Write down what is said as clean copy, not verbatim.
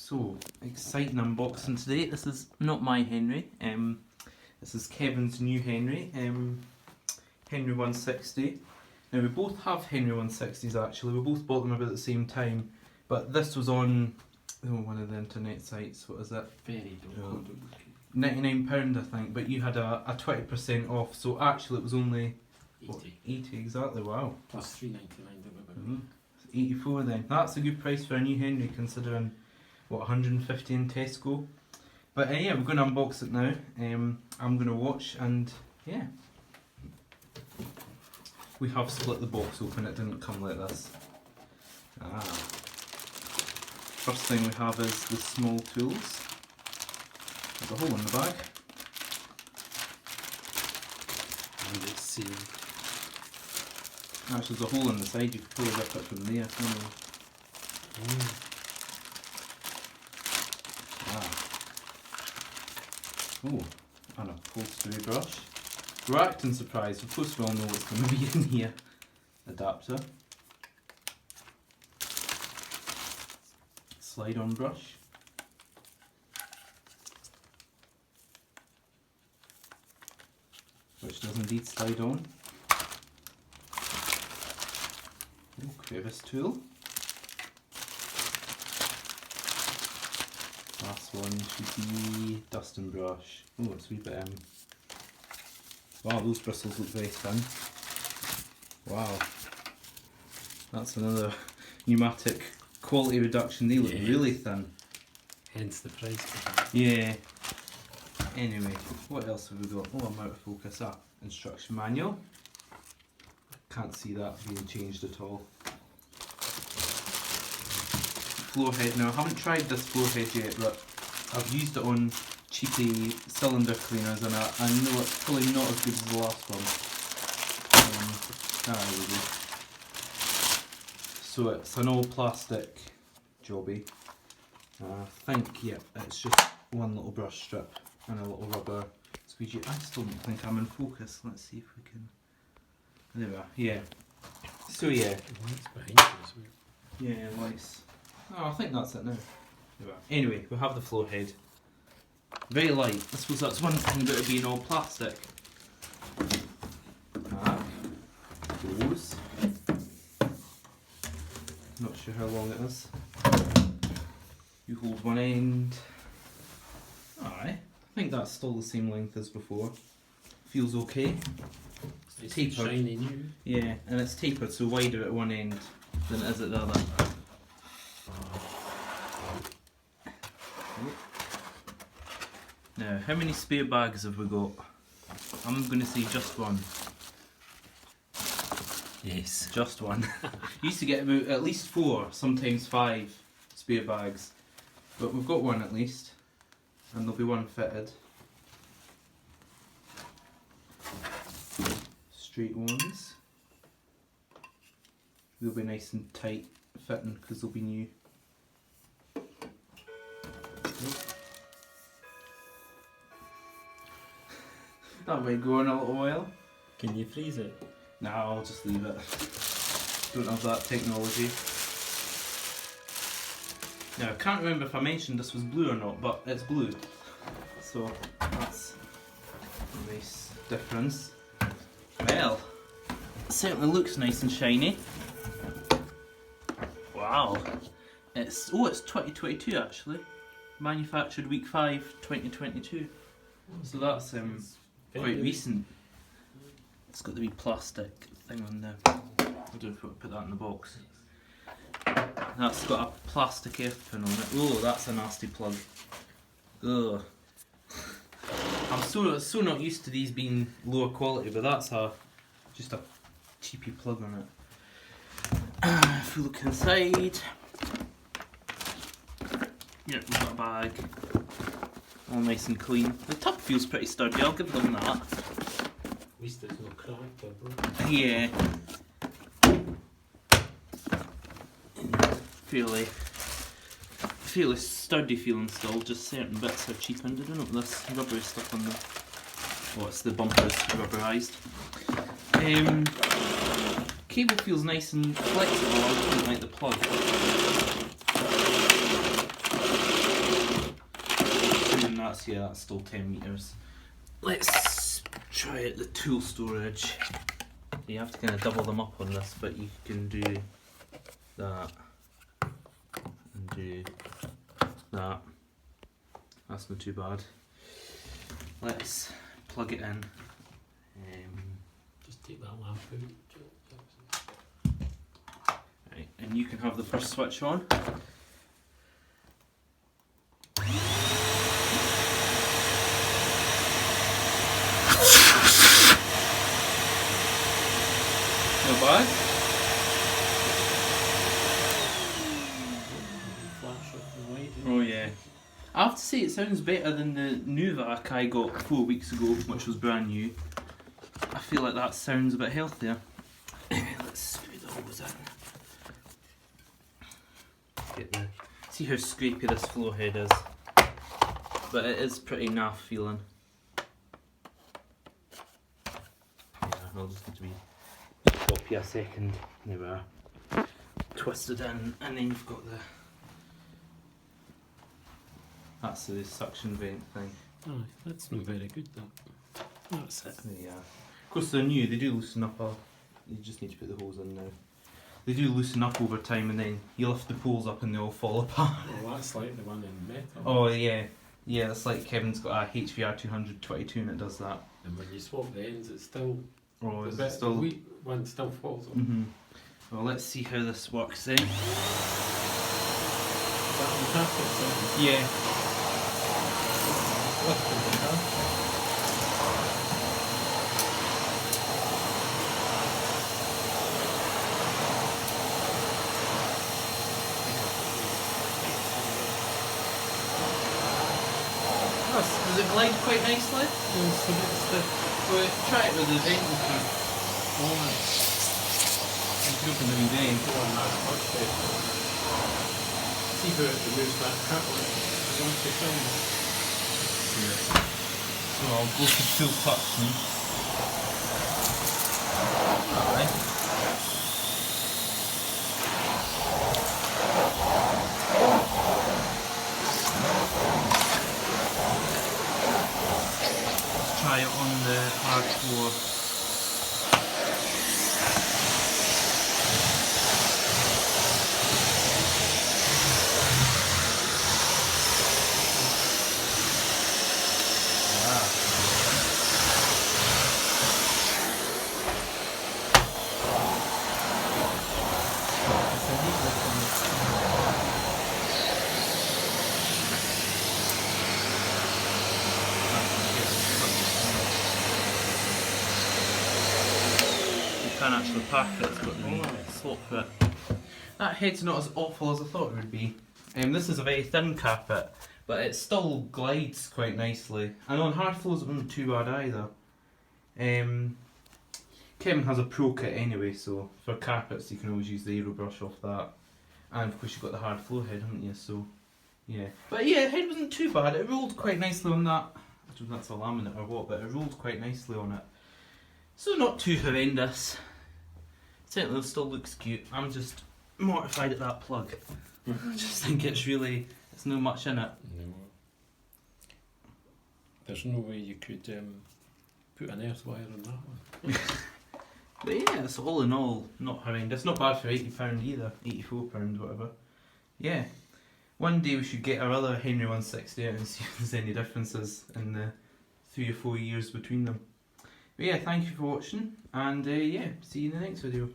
So, exciting unboxing today. This is not my Henry. This is Kevin's new Henry. Henry 160. Now we both have Henry 160s actually. We both bought them about the same time. But this was on one of the internet sites. What is it? £99 I think. But you had a 20% off. So actually it was only 80 exactly. Wow. Plus £3.99. 84 then. That's a good price for a new Henry considering what 150 in Tesco. But yeah, we're going to unbox it now. I'm going to watch and yeah. We have split the box open, it didn't come like this. First thing we have is the small tools. There's a hole in the bag. And it's sealed. Actually there's a hole in the side, you could probably rip it from there. Oh, and a upholstery brush. We're acting surprised, of course we all know what's going to be in here. Adapter. Slide on brush. Which does indeed slide on. Oh, crevice tool. Last one should be dusting brush. Oh, it's a wee bit wow, those bristles look very thin. Wow. That's another Numatic quality reduction. They look really thin. Hence the price. Yeah. Anyway, what else have we got? Oh, I'm out of focus. Instruction manual. Can't see that being changed at all. Floor head. Now, I haven't tried this floor head yet, but I've used it on cheapy cylinder cleaners and I know it's probably not as good as the last one. There we go. So it's an all plastic jobby. I think, yeah, it's just one little brush strip and a little rubber squeegee. I still don't think I'm in focus. Let's see if we can. There we are. Yeah. So yeah. It's behind you as well. Yeah, nice. Oh, I think that's it now. There we are. Anyway, we have the floor head. Very light. I suppose that's one thing about it being all plastic. Goes. Not sure how long it is. You hold one end. Aye, I think that's still the same length as before. Feels okay. It's tapered. Shiny new. Yeah, and it's tapered, so wider at one end than it is at the other. Now, how many spare bags have we got? I'm going to say just one. Yes. Just one. Used to get about at least 4, sometimes 5 spare bags. But we've got one at least. And there'll be one fitted. Straight ones. They'll be nice and tight fitting because they'll be new. That might go in a little while. Can you freeze it? No, I'll just leave it. Don't have that technology. Now, I can't remember if I mentioned this was blue or not, but it's blue. So, that's a nice difference. Well, it certainly looks nice and shiny. Wow. It's 2022 actually. Manufactured week 5, 2022. So that's quite recent. It's got the wee plastic thing on there. I don't know if I put that in the box. That's got a plastic F pin on it. Oh, that's a nasty plug. Ugh. I'm so not used to these being lower quality, but that's just a cheapy plug on it. If we look inside, yeah, we've got a bag. All nice and clean. The tub feels pretty sturdy, I'll give them that. At least there's no crack or broken. Yeah. Fairly sturdy feeling still, just certain bits are cheapened. I don't know what this rubbery stuff on the... Oh, it's the bumpers rubberised. Cable feels nice and flexible, I don't like the plug. So yeah, that's still 10 metres. Let's try out the tool storage. You have to kind of double them up on this, but you can do that and do that. That's not too bad. Let's plug it in. Just take that lamp out. Right, and you can have the first switch on. Not bad. Flash up the light. Oh yeah. I have to say it sounds better than the Numatic I got 4 weeks ago, which was brand new. I feel like that sounds a bit healthier. Let's screw the hose in. See how scrapey this flow head is. But it is pretty naff feeling. Yeah, I'll just need to be stop you a second. There we are. Twist it in, and then you've got the. That's the suction vent thing. Oh, that's not very good, that. That's it. Yeah. Of course they're new, they do loosen up you just need to put the hose in now. They do loosen up over time and then you lift the poles up and they all fall apart. Well, that's like the one in metal. Oh yeah. Yeah, it's like Kevin's got a HVR 222 and it does that. And when you swap the ends, it's still... Oh, the is bit, it still... the wheat one still falls on. Mm-hmm. Well, let's see how this works then. Is that on carpet then? Yeah. Lifting the carpet. Does it glide quite nicely? Yes, so it's the... Well, try it with the vent opener. Alright. You can open the wee vent. Go on, that's much better. See how it removes that carpet once you film it. So I'll go for full suction. Alright. Let's try it on the hard floor. You can actually pack it, it's got the slot for it. That head's not as awful as I thought it would be. This is a very thin carpet, but it still glides quite nicely. And on hard floors it wasn't too bad either. Kevin has a pro kit anyway, so for carpets you can always use the aero brush off that. And of course you've got the hard floor head, haven't you? So yeah. But yeah, the head wasn't too bad. It rolled quite nicely on that. I don't know if that's a laminate or what, but it rolled quite nicely on it. So not too horrendous. Certainly still looks cute. I'm just mortified at that plug. I just think it's no much in it. No. There's no way you could put an earth wire on that one. But yeah, it's all in all not horrendous. Not bad for £80 either. £84, whatever. Yeah. One day we should get our other Henry 160 out and see if there's any differences in the 3 or 4 years between them. But yeah, thank you for watching, and yeah, see you in the next video.